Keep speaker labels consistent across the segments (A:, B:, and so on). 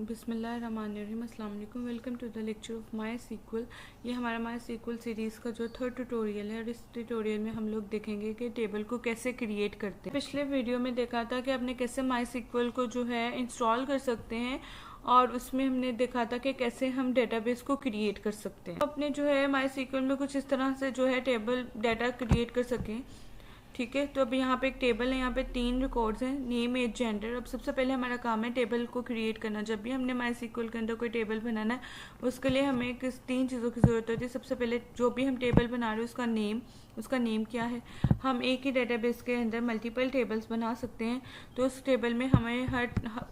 A: बिस्मिल्लाहिर्रहमानिर्रहीम अस्सलाम वालेकुम। Welcome to the lecture of my sequel. ये हमारा माई सीक्वल सीरीज़ का जो थर्ड ट्यूटोरियल है और इस ट्यूटोरियल में हम लोग देखेंगे कि टेबल को कैसे क्रिएट करते हैं। पिछले वीडियो में देखा था कि आपने कैसे माई सीक्वल को जो है इंस्टॉल कर सकते हैं और उसमें हमने देखा था कि कैसे हम डेटाबेस को क्रिएट कर सकते हैं। अपने जो है माई सीक्वल में कुछ इस तरह से जो है टेबल डाटा क्रिएट कर सकें। ठीक है, तो अब यहाँ पे एक टेबल है, यहाँ पे 3 रिकॉर्ड्स हैं, नेम, एज, जेंडर। अब सबसे पहले हमारा काम है टेबल को क्रिएट करना। जब भी हमने माई सीक्वल के अंदर कोई टेबल बनाना है उसके लिए हमें किस 3 चीज़ों की ज़रूरत होती है। सबसे पहले जो भी हम टेबल बना रहे हैं उसका नेम क्या है। हम एक ही डेटाबेस के अंदर मल्टीपल टेबल्स बना सकते हैं, तो उस टेबल में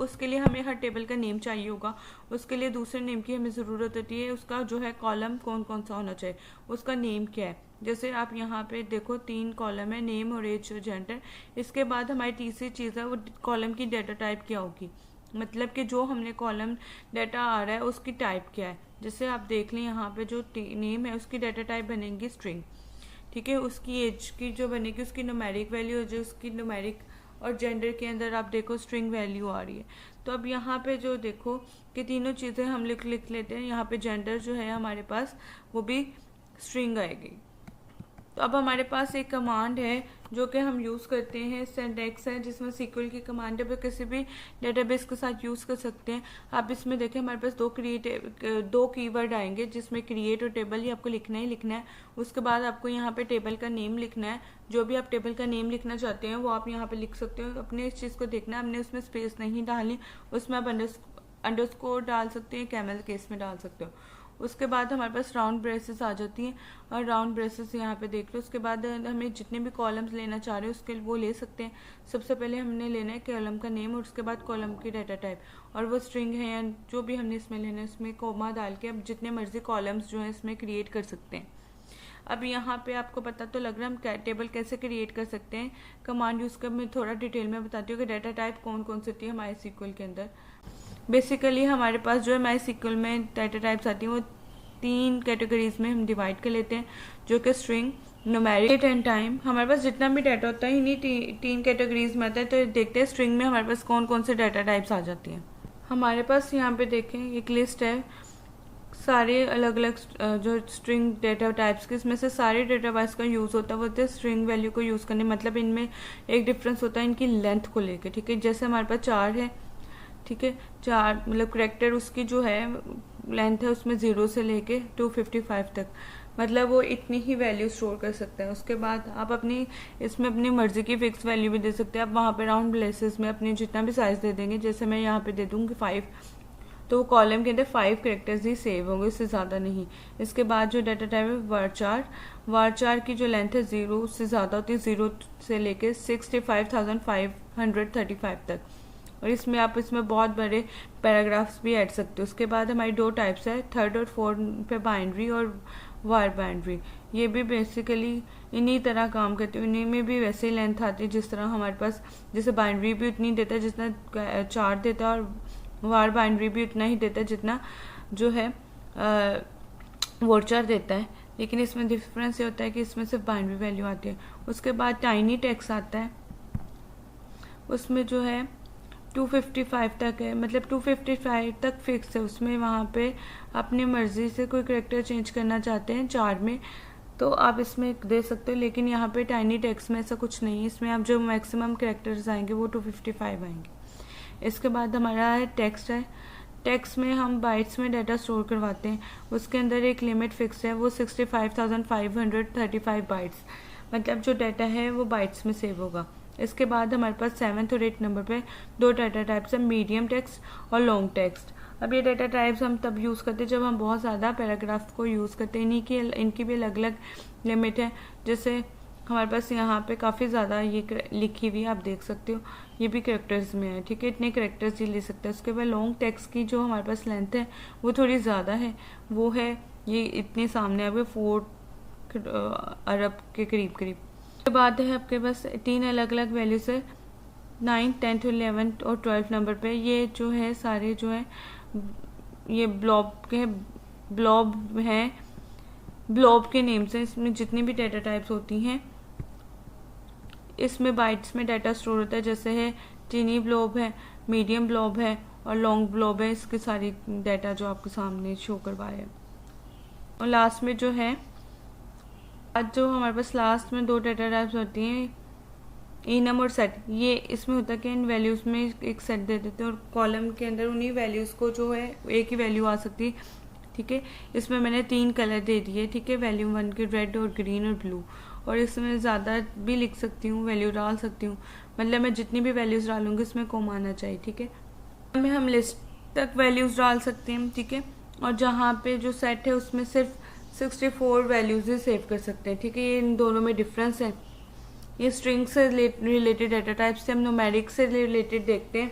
A: उसके लिए हमें हर टेबल का नेम चाहिए होगा। उसके लिए दूसरे नेम की हमें ज़रूरत होती है, उसका जो है कॉलम कौन कौन सा होना चाहिए, उसका नेम क्या है। जैसे आप यहाँ पे देखो 3 कॉलम है, नेम और एज और जेंडर। इसके बाद हमारी तीसरी चीज़ है वो कॉलम की डाटा टाइप क्या होगी, मतलब कि जो हमने कॉलम डाटा आ रहा है उसकी टाइप क्या है। जैसे आप देख लें यहाँ पे जो नेम है उसकी डाटा टाइप बनेगी स्ट्रिंग। ठीक है, उसकी एज की जो बनेगी उसकी न्यूमेरिक वैल्यू, जो उसकी न्यूमेरिक, और जेंडर के अंदर आप देखो स्ट्रिंग वैल्यू आ रही है। तो अब यहाँ पे जो देखो कि तीनों चीज़ें हम लिख लेते हैं। यहाँ पे जेंडर जो है हमारे पास वो भी स्ट्रिंग आएगी। तो अब हमारे पास एक कमांड है जो कि हम यूज़ करते हैं, सिंटैक्स है जिसमें सीक्वल की कमांड है, किसी भी डेटाबेस के साथ यूज़ कर सकते हैं। आप इसमें देखें हमारे पास दो कीवर्ड आएंगे जिसमें क्रिएट और टेबल, ये आपको लिखना ही लिखना है। उसके बाद आपको यहाँ पे टेबल का नेम लिखना है। जो भी आप टेबल का नेम लिखना चाहते हैं वो आप यहाँ पे लिख सकते हो। अपने इस चीज़ को देखना है, हमने उसमें स्पेस नहीं डालनी, उसमें आप अंडरस्कोर डाल सकते हैं, कैमल केस में डाल सकते हो। उसके बाद हमारे पास राउंड ब्रेसेस आ जाती हैं और राउंड ब्रेसेस यहाँ पे देख लो। उसके बाद हमें जितने भी कॉलम्स लेना चाह रहे हो उसके वो ले सकते हैं। सबसे पहले हमने लेना है कॉलम का नेम और उसके बाद कॉलम की डाटा टाइप, और वो स्ट्रिंग है या जो भी हमने इसमें लेना है उसमें कोमा डाल के अब जितने मर्जी कॉलम्स जो है इसमें क्रिएट कर सकते हैं। अब यहाँ पे आपको पता तो लग रहा है हम टेबल कैसे क्रिएट कर सकते हैं। कमांड यूज़ कर मैं थोड़ा डिटेल में बताती हूँ कि डाटा टाइप कौन कौन सी होती है माई सीक्वल के अंदर। बेसिकली हमारे पास जो है माई सीक्वल में डाटा टाइप्स आती हैं वो 3 कैटेगरीज में हम डिवाइड कर लेते हैं, जो कि string, numeric, date and time. हमारे पास जितना भी डाटा होता है इन्हीं 3 कैटेगरीज में आता है। तो देखते हैं स्ट्रिंग में हमारे पास कौन कौन से डाटा टाइप्स आ जाती हैं। हमारे पास यहाँ पे देखें एक लिस्ट है सारे अलग अलग जो स्ट्रिंग डेटा टाइप्स के, इसमें से सारे डेटा टाइप्स का यूज़ होता है वो होता है स्ट्रिंग वैल्यू को यूज़ करने। मतलब इनमें एक डिफरेंस होता है इनकी लेंथ को लेकर। ठीक है, जैसे हमारे पास 4 है, ठीक है, 4 मतलब करेक्टर उसकी जो है लेंथ है उसमें 0 से लेके 255 तक, मतलब वो इतनी ही वैल्यू स्टोर कर सकता है। उसके बाद आप इसमें अपनी मर्जी की फिक्स वैल्यू भी दे सकते हैं। आप वहाँ पे राउंड ब्रेसेस में अपने जितना भी साइज दे देंगे। जैसे मैं यहाँ पे दे दूँगी 5, तो वो कॉलम के अंदर 5 करेक्टर्स ही सेव होंगे, इससे ज़्यादा नहीं। इसके बाद जो डाटा टाइप है वारचार की जो लेंथ है 0 उससे ज़्यादा होती है, 0 से लेके 65,535 तक, और इसमें बहुत बड़े पैराग्राफ्स भी ऐड सकते हो। उसके बाद हमारी 2 टाइप्स है, 3rd और 4th पे बाइनरी और वार बाइनरी। ये भी बेसिकली इन्हीं तरह काम करती है, इन्हीं में भी वैसे ही लेंथ आती है जिस तरह हमारे पास, जैसे बाइनरी भी उतनी देता है जितना 4 देता है, और वार बाइनरी भी उतना ही देता है जितना जो है वारचार देता है। लेकिन इसमें डिफरेंस ये होता है कि इसमें सिर्फ बाइनरी वैल्यू आती है। उसके बाद टाइनी टेक्स्ट आता है, उसमें जो है 255 तक है, मतलब 255 तक फिक्स है। उसमें वहाँ पे अपनी मर्जी से कोई करेक्टर चेंज करना चाहते हैं 4 में तो आप इसमें दे सकते हो। लेकिन यहाँ पे टाइनी टेक्स्ट में ऐसा कुछ नहीं है, इसमें आप जो मैक्सिमम करेक्टर्स आएंगे वो 255 आएंगे। इसके बाद हमारा टेक्स्ट है, टेक्स्ट में हम बाइट्स में डाटा स्टोर करवाते हैं। उसके अंदर एक लिमिट फिक्स है, वो 65,535 बाइट्स, मतलब जो डाटा है वो बाइट्स में सेव होगा। इसके बाद हमारे पास 7th और 8th नंबर पे 2 डाटा टाइप्स हैं, मीडियम टेक्स्ट और लॉन्ग टेक्स्ट। अब ये डाटा टाइप्स हम तब यूज़ करते हैं जब हम बहुत ज़्यादा पैराग्राफ को यूज़ करते हैं। इनकी भी अलग अलग लिमिट है। जैसे हमारे पास यहाँ पे काफ़ी ज़्यादा ये लिखी हुई आप देख सकते हो, ये भी करेक्टर्स में है। ठीक है, इतने करेक्टर्स ही ले सकते हैं। उसके बाद लॉन्ग टेक्स्ट की जो हमारे पास लेंथ है वो थोड़ी ज़्यादा है, वो है ये इतने सामने आपके 4 अरब के करीब। उसके बाद है आपके पास 3 अलग अलग वैल्यूज है, 9th, 10th, 11th और 12th नंबर पे। ये जो है सारे जो है ये ब्लॉब के नेम से, इसमें जितनी भी डाटा टाइप्स होती हैं इसमें बाइट्स में डाटा स्टोर होता है। जैसे है टीनी ब्लॉब है, मीडियम ब्लॉब है और लॉन्ग ब्लॉब है, इसकी सारी डाटा जो आपके सामने शो करवाए है। और लास्ट में जो है आज जो हमारे पास लास्ट में 2 डाटा टाइप्स होती हैं, इनम और सेट। ये इसमें होता है कि इन वैल्यूज़ में एक सेट दे देते हैं और कॉलम के अंदर उन्हीं वैल्यूज़ को जो है एक ही वैल्यू आ सकती है, ठीक है। इसमें मैंने 3 कलर दे दिए, ठीक है, वैल्यू 1 के रेड और ग्रीन और ब्लू। और इसमें ज़्यादा भी लिख सकती हूँ, वैल्यू डाल सकती हूँ, मतलब मैं जितनी भी वैल्यूज़ डालूंगी इसमें कॉम आना चाहिए, ठीक है। में हम लिस्ट तक वैल्यूज़ डाल सकते हैं, ठीक है। और जहाँ पे जो सेट है उसमें सिर्फ 64 वैल्यूज़ ही सेव कर सकते हैं, ठीक है। ये इन दोनों में डिफरेंस है। ये स्ट्रिंग से रिलेटेड डाटा टाइप से हम न्यूमेरिक से रिलेटेड देखते हैं।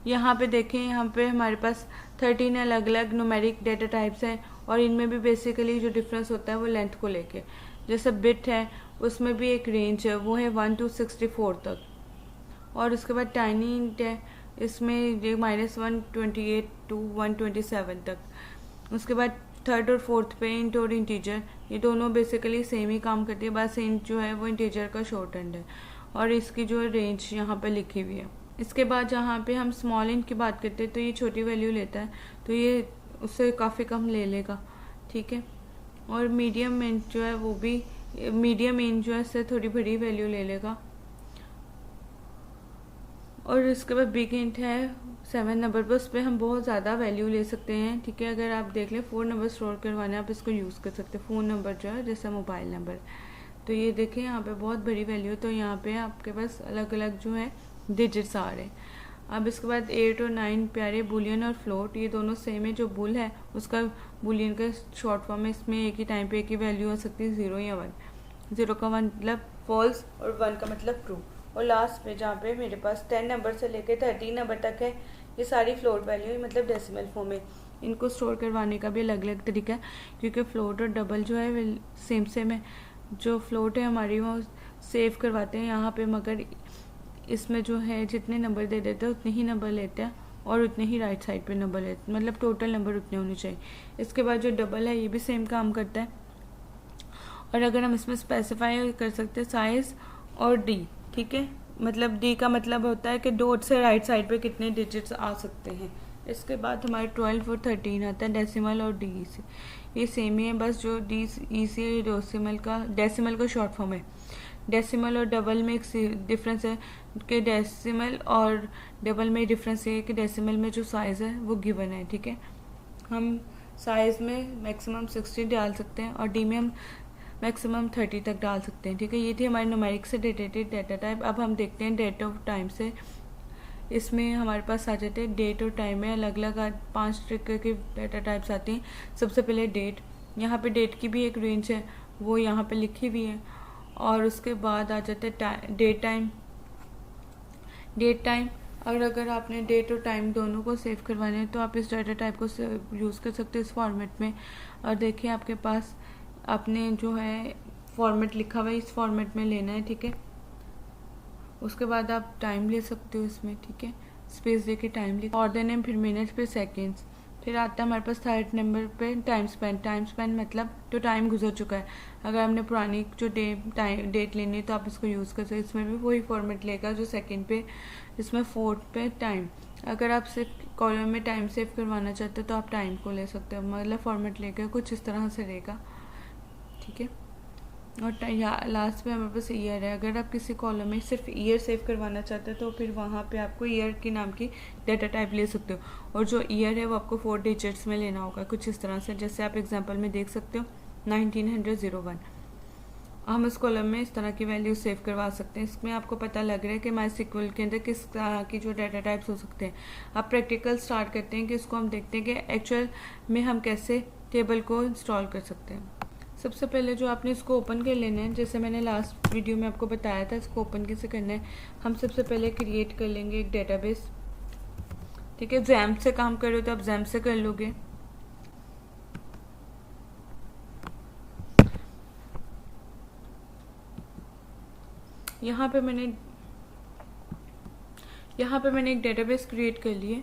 A: यहाँ पे देखें, यहाँ पे हमारे पास 13 अलग अलग न्यूमेरिक डाटा टाइप्स हैं और इनमें भी बेसिकली जो डिफरेंस होता है वो लेंथ को लेके। जैसे बिट है उसमें भी एक रेंज है, वो है 1 to 64 तक। और उसके बाद टाइनी इंट है, इसमें ये -128 to 127 तक। उसके बाद थर्ड और फोर्थ पे इंट और इंटीजर, ये दोनों बेसिकली सेम ही काम करती है, बस इंट जो है वो इंटीजर का शॉर्ट एंड है और इसकी जो रेंज यहाँ पे लिखी हुई है। इसके बाद जहाँ पे हम स्मॉल इंट की बात करते हैं तो ये छोटी वैल्यू लेता है, तो ये उससे काफ़ी कम ले लेगा, ठीक है। और मीडियम इंट जो है वो भी, मीडियम इंट जो है इससे थोड़ी बड़ी वैल्यू ले लेगा। और इसके बाद बिग इंट है 7 नंबर पर, उस पर हम बहुत ज़्यादा वैल्यू ले सकते हैं, ठीक है। अगर आप देख लें 4 नंबर स्टोर करवाने आप इसको यूज़ कर सकते हैं, फ़ोन नंबर जो है जैसा मोबाइल नंबर। तो ये देखें यहाँ पे बहुत बड़ी वैल्यू, तो यहाँ पे आपके पास अलग अलग जो है डिजिट्स आ रहे हैं। अब इसके बाद 8 और 9 प्यारे बुलियन और फ्लोट, ये दोनों सेम है। जो बुल है उसका बुलियन का शॉर्ट फॉर्म है, इसमें एक ही टाइम पे एक ही वैल्यू हो सकती है, 0 या 1। 0 का मतलब फॉल्स और 1 का मतलब ट्रू। और लास्ट पे जहाँ पे मेरे पास 10 नंबर से लेकर 13 नंबर तक है, ये सारी फ्लोट वैल्यू मतलब डेसिमल फॉर्म है। इनको स्टोर करवाने का भी अलग अलग तरीका है, क्योंकि फ्लोट और डबल जो है सेम है। जो फ्लोट है हमारी वो सेव करवाते हैं यहाँ पे, मगर इसमें जो है जितने नंबर दे देते हैं उतने ही नंबर लेते हैं और उतने ही राइट साइड पे नंबर लेते हैं, मतलब टोटल नंबर उतने होने चाहिए। इसके बाद जो डबल है ये भी सेम काम करता है। और अगर हम इसमें स्पेसिफाई कर सकते हैं साइज और डी, ठीक है, मतलब डी का मतलब होता है कि डॉट से राइट साइड पे कितने डिजिट्स आ सकते हैं। इसके बाद हमारे 12 और 13 आता है डेसिमल और डी से, ये सेम ही है, बस जो डी ई से डेसिमल का शॉर्ट फॉर्म है। डेसिमल और डबल में एक डिफरेंस है कि डेसिमल और डबल में डिफरेंस ये है कि डेसिमल में जो साइज़ है वो गिवन है, ठीक है। हम साइज़ में मैक्सिमम 60 डाल सकते हैं और डी में हम मैक्सिमम 30 तक डाल सकते हैं, ठीक है। ये थी हमारी न्यूमेरिक से रिलेटेड डाटा टाइप। अब हम देखते हैं डेट ऑफ टाइम से। इसमें हमारे पास आ जाते हैं डेट और टाइम में अलग अलग 5 तरीके की डाटा टाइप्स आती हैं। सबसे पहले डेट, यहाँ पे डेट की भी एक रेंज है, वो यहाँ पे लिखी हुई है। और उसके बाद आ जाते हैं डेट टाइम। और अगर आपने डेट और टाइम दोनों को सेव करवाने हैं तो आप इस डाटा टाइप को यूज़ कर सकते हैं इस फॉर्मेट में। और देखिए आपके पास आपने जो है फॉर्मेट लिखा हुआ है, इस फॉर्मेट में लेना है, ठीक है। उसके बाद आप टाइम ले सकते हो इसमें, ठीक है, स्पेस दे के टाइम लिख, ऑर्डर नेम, फिर मिनट्स, फिर सेकेंड्स। फिर आता है हमारे पास 3rd नंबर पे टाइम स्पेंड मतलब जो टाइम गुजर चुका है। अगर हमने पुरानी जो डेट लेनी है तो आप इसको यूज़ कर सकते हैं, इसमें भी वही फॉर्मेट लेगा जो सेकंड पे, इसमें 4th पे टाइम। अगर आप सिर्फ कॉलम में टाइम सेव करवाना चाहते हो तो आप टाइम को ले सकते हो, मतलब फॉर्मेट लेकर कुछ इस तरह से रहेगा, ठीक है। और लास्ट में हमारे पास ईयर है। अगर आप किसी कॉलम में सिर्फ ईयर सेव करवाना चाहते हो तो फिर वहाँ पे आपको ईयर के नाम की डाटा टाइप ले सकते हो, और जो ईयर है वो आपको 4 डिजिट्स में लेना होगा, कुछ इस तरह से, जैसे आप एग्जांपल में देख सकते हो 1901। हम इस कॉलम में इस तरह की वैल्यू सेव करवा सकते हैं। इसमें आपको पता लग रहा है कि MySQL के अंदर किस तरह की जो डाटा टाइप्स हो सकते हैं। अब प्रैक्टिकल स्टार्ट करते हैं कि इसको हम देखते हैं कि एक्चुअल में हम कैसे टेबल को इंस्टॉल कर सकते हैं। सबसे पहले जो आपने इसको ओपन कर लेना है, जैसे मैंने लास्ट वीडियो में आपको बताया था, इसको ओपन कैसे करना है। हम सबसे पहले क्रिएट कर लेंगे एक डेटाबेस, ठीक है। XAMPP से काम कर रहे हो तो आप XAMPP से कर लोगे। यहाँ पे मैंने एक डेटाबेस क्रिएट कर लिए।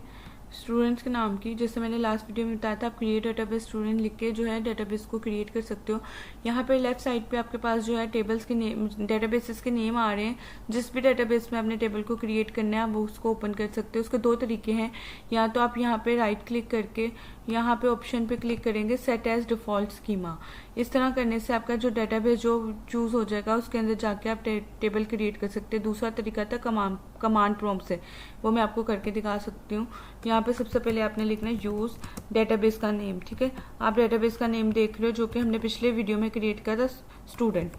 A: स्टूडेंट्स के नाम की, जैसे मैंने लास्ट वीडियो में बताया था, आप क्रिएट डेटाबेस स्टूडेंट लिख के जो है डेटाबेस को क्रिएट कर सकते हो। यहाँ पे लेफ्ट साइड पे आपके पास जो है टेबल्स के नेम, डेटाबेसेस के नेम आ रहे हैं। जिस भी डेटाबेस में आपने टेबल को क्रिएट करना है आप वो उसको ओपन कर सकते हो। उसके दो तरीके हैं, या तो आप यहाँ पे राइट क्लिक करके यहाँ पे ऑप्शन पे क्लिक करेंगे सेट एज डिफॉल्ट स्कीमा। इस तरह करने से आपका जो डेटाबेस जो चूज हो जाएगा उसके अंदर जाके आप टेबल क्रिएट कर सकते हैं। दूसरा तरीका था कमांड प्रॉम्प्ट से, वो मैं आपको करके दिखा सकती हूँ। यहाँ पे सबसे पहले आपने लिखना है यूज डेटाबेस का नेम। ठीक है, आप डेटाबेस का नेम देख लो जो कि हमने पिछले वीडियो में क्रिएट किया था, स्टूडेंट।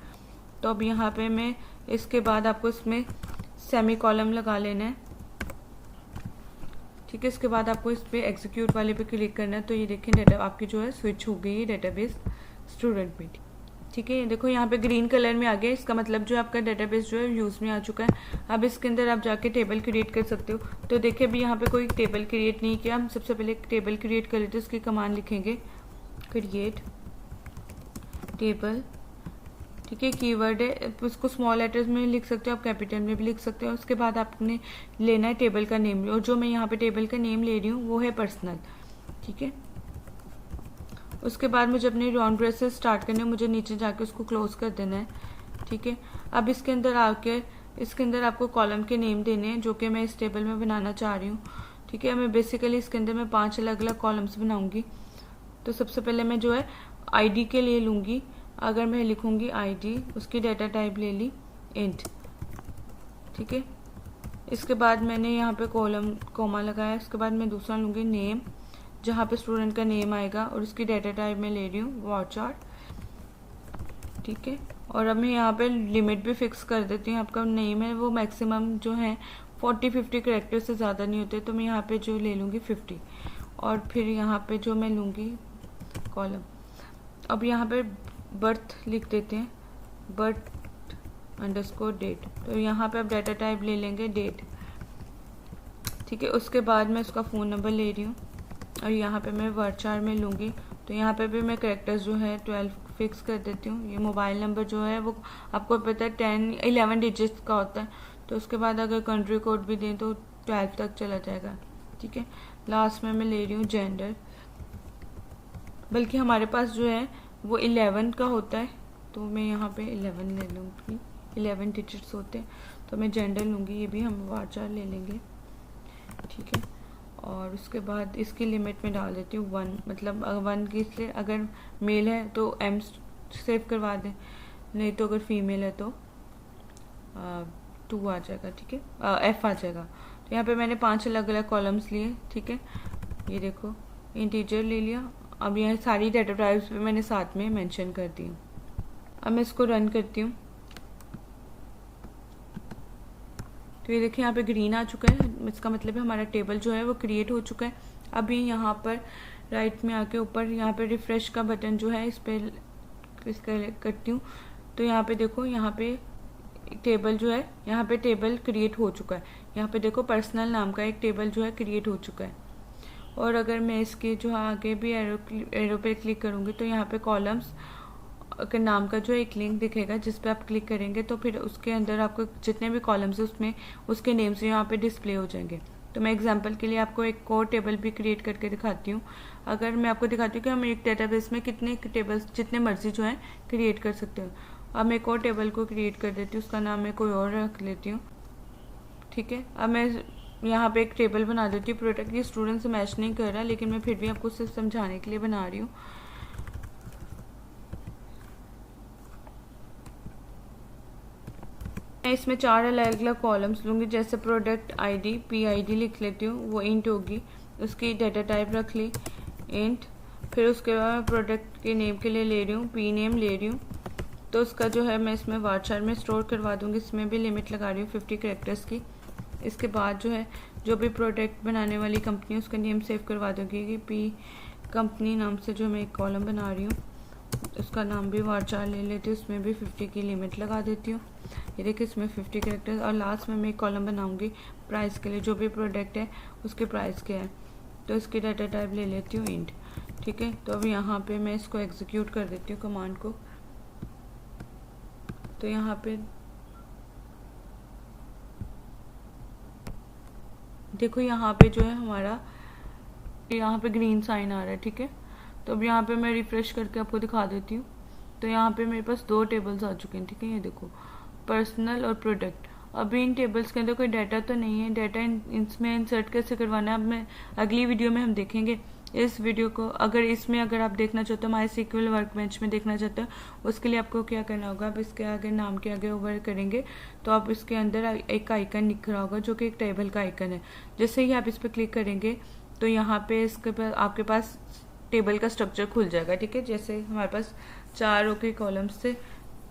A: तो अब यहाँ पे मैं इसके बाद आपको इसमें सेमी कॉलम लगा लेना है। ठीक है, इसके बाद आपको इस पे एग्जीक्यूट वाले पे क्लिक करना है। तो ये देखें डेटा आपकी जो है स्विच हो गई है डेटाबेस स्टूडेंट में। ठीक है, देखो यहाँ पे ग्रीन कलर में आ गया, इसका मतलब जो आपका डेटाबेस जो है यूज में आ चुका है। अब इसके अंदर आप जाके टेबल क्रिएट कर सकते हो। तो देखिए अभी यहाँ पे कोई टेबल क्रिएट नहीं किया, हम सबसे पहले एक टेबल क्रिएट कर लेते हैं। उसकी कमांड लिखेंगे क्रिएट टेबल। ठीक है, कीवर्ड है, उसको स्मॉल लेटर्स में लिख सकते हो, आप कैपिटल में भी लिख सकते हो। उसके बाद आपने लेना है टेबल का नेम, और जो मैं यहाँ पे टेबल का नेम ले रही हूँ वो है पर्सनल। ठीक है, उसके बाद मुझे अपने राउंड ब्रश से स्टार्ट करने, मुझे नीचे जाके उसको क्लोज कर देना है। ठीक है, अब इसके अंदर आके इसके अंदर आपको कॉलम के नेम देने हैं जो कि मैं इस टेबल में बनाना चाह रही हूँ। ठीक है, मैं बेसिकली इसके अंदर मैं 5 अलग अलग कॉलम्स बनाऊंगी। तो सबसे पहले मैं जो है आईडी के लिए लूंगी। अगर मैं लिखूंगी आईडी, उसकी डाटा टाइप ले ली इंट। ठीक है, इसके बाद मैंने यहाँ पे कॉलम कॉमा लगाया। इसके बाद मैं दूसरा लूंगी नेम, जहाँ पे स्टूडेंट का नेम आएगा, और उसकी डाटा टाइप मैं ले रही हूँ वाचर। ठीक है, और अब मैं यहाँ पे लिमिट भी फिक्स कर देती हूँ। आपका नेम है वो मैक्सिमम जो है 40-50 कैरेक्टर से ज़्यादा नहीं होते, तो मैं यहाँ पे जो ले लूँगी 50। और फिर यहाँ पे जो मैं लूँगी कॉलम, अब यहाँ पे बर्थ लिख देते हैं, बर्थ अंडरस्कोर डेट। तो यहाँ पे अब डाटा टाइप ले लेंगे डेट। ठीक है, उसके बाद मैं उसका फ़ोन नंबर ले रही हूँ, और यहाँ पे मैं वर्चार में लूँगी। तो यहाँ पे भी मैं कैरेक्टर्स जो है 12 फिक्स कर देती हूँ। ये मोबाइल नंबर जो है वो आपको पता है 11 डिजिट्स का होता है। तो उसके बाद अगर कंट्री कोड भी दें तो 12 तक चला जाएगा। ठीक है, लास्ट में मैं ले रही हूँ जेंडर, बल्कि हमारे पास जो है वो 11 का होता है, तो मैं यहाँ पे 11 ले लूँगी। 11 डिजिट्स होते हैं, तो मैं जेंडर लूँगी, ये भी हम वाचर ले लेंगे। ठीक है, और उसके बाद इसकी लिमिट में डाल देती हूँ 1, मतलब 1 की, इसलिए अगर मेल है तो M सेव करवा दें, नहीं तो अगर फीमेल है तो 2 आ जाएगा। ठीक है, F आ जाएगा। तो यहाँ पे मैंने 5 अलग अलग कॉलम्स लिए। ठीक है, ये देखो इंटीजर ले लिया। अब यहाँ सारी डाटा टाइप्स भी मैंने साथ में मेंशन कर दी। अब मैं इसको रन करती हूँ। तो ये देखिए यहाँ पे ग्रीन आ चुका है, इसका मतलब है हमारा टेबल जो है वो क्रिएट हो चुका है। अभी यहाँ पर राइट में आके ऊपर यहाँ पे रिफ्रेश का बटन जो है इस पर करती हूँ। तो यहाँ पे देखो, यहाँ पे टेबल जो है, यहाँ पे टेबल क्रिएट हो चुका है। यहाँ पे देखो पर्सनल नाम का एक टेबल जो है क्रिएट हो चुका है। और अगर मैं इसके जो आगे भी एरो पे क्लिक करूँगी तो यहाँ पे कॉलम्स के नाम का जो एक लिंक दिखेगा, जिस पे आप क्लिक करेंगे तो फिर उसके अंदर आपको जितने भी कॉलम्स है उसमें उसके नेम्स यहाँ पे डिस्प्ले हो जाएंगे। तो मैं एग्जांपल के लिए आपको एक और टेबल भी क्रिएट करके दिखाती हूँ। अगर मैं आपको दिखाती हूँ कि हम एक डेटाबेस में कितने टेबल्स जितने मर्जी जो है क्रिएट कर सकते हो। अब मैं एक और टेबल को क्रिएट कर देती हूँ, उसका नाम मैं कोई और रख लेती हूँ। ठीक है, अब मैं यहाँ पे एक टेबल बना देती हूँ। प्रोडक्ट ये स्टूडेंट से मैच नहीं कर रहा, लेकिन मैं फिर भी आपको सिर्फ समझाने के लिए बना रही हूँ। मैं इसमें 4 अलग अलग कॉलम्स लूँगी, जैसे प्रोडक्ट आईडी PID लिख लेती हूँ, वो इंट होगी। उसकी डाटा टाइप रख ली इंट। फिर उसके बाद मैं प्रोडक्ट के नेम के लिए ले रही हूँ P नेम ले रही हूँ। तो उसका जो है मैं इसमें वाचर में स्टोर करवा दूँगी, इसमें भी लिमिट लगा रही हूँ 50 कैरेक्टर्स की। इसके बाद जो है जो भी प्रोडक्ट बनाने वाली कंपनी उसका नेम सेव करवा दूँगी कि P कंपनी नाम से जो मैं एक कॉलम बना रही हूँ उसका नाम भी वाचर ले लेती हूँ, उसमें भी 50 की लिमिट लगा देती हूँ। ये देखिए इसमें 50 कैरेक्टर्स। और लास्ट में मैं एक कॉलम बनाऊंगी प्राइस के लिए, जो भी प्रोडक्ट है उसके प्राइस क्या है, तो इसकी डाटा टाइप ले लेती हूँ इंट। ठीक है, तो अब यहाँ पे मैं इसको एग्जीक्यूट कर देती हूँ कमांड को। तो यहाँ पे देखो, यहाँ पे जो है हमारा यहाँ पे ग्रीन साइन आ रहा है, ठीक है। तो अब यहाँ पे मैं रिफ्रेश करके आपको दिखा देती हूँ। तो यहाँ पे मेरे पास 2 टेबल्स आ चुके हैं, ठीक है। ये देखो, पर्सनल और प्रोडक्ट। अभी इन टेबल्स के अंदर कोई डाटा तो नहीं है, डाटा इसमें इंसर्ट कैसे करवाना है अब मैं अगली वीडियो में हम देखेंगे। इस वीडियो को अगर आप देखना चाहते हो MySQL वर्कबेंच में देखना चाहते हो, उसके लिए आपको क्या करना होगा, आप इसके आगे नाम के आगे ओवर करेंगे तो आप इसके अंदर एक आइकन दिख रहा होगा जो कि एक टेबल का आइकन है। जैसे ही आप इस पर क्लिक करेंगे तो यहाँ पे इसके पास आपके पास टेबल का स्ट्रक्चर खुल जाएगा, ठीक है। जैसे हमारे पास 4 रो के कॉलम्स थे,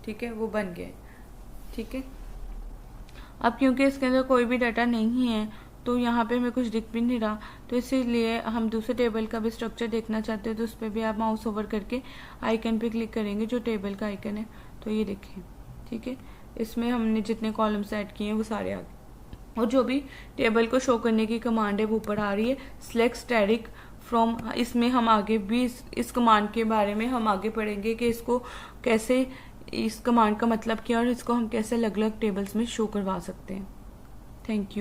A: ठीक है, वो बन गए, ठीक है। अब क्योंकि इसके अंदर कोई भी डाटा नहीं है तो यहाँ पे हमें कुछ दिख भी नहीं रहा, तो इसीलिए हम दूसरे टेबल का भी स्ट्रक्चर देखना चाहते हैं। तो उस पर भी आप माउस ओवर करके आइकन पे क्लिक करेंगे जो टेबल का आइकन है, तो ये देखिए, ठीक है। इसमें हमने जितने कॉलम्स ऐड किए हैं वो सारे आ गए, और जो भी टेबल को शो करने की कमांड है वो ऊपर आ रही है, सिलेक्ट स्टैटिक फ्रॉम। इसमें हम आगे भी इस कमांड के बारे में हम आगे पढ़ेंगे कि इसको कैसे, इस कमांड का मतलब क्या और इसको हम कैसे अलग अलग टेबल्स में शो करवा सकते हैं। Thank you.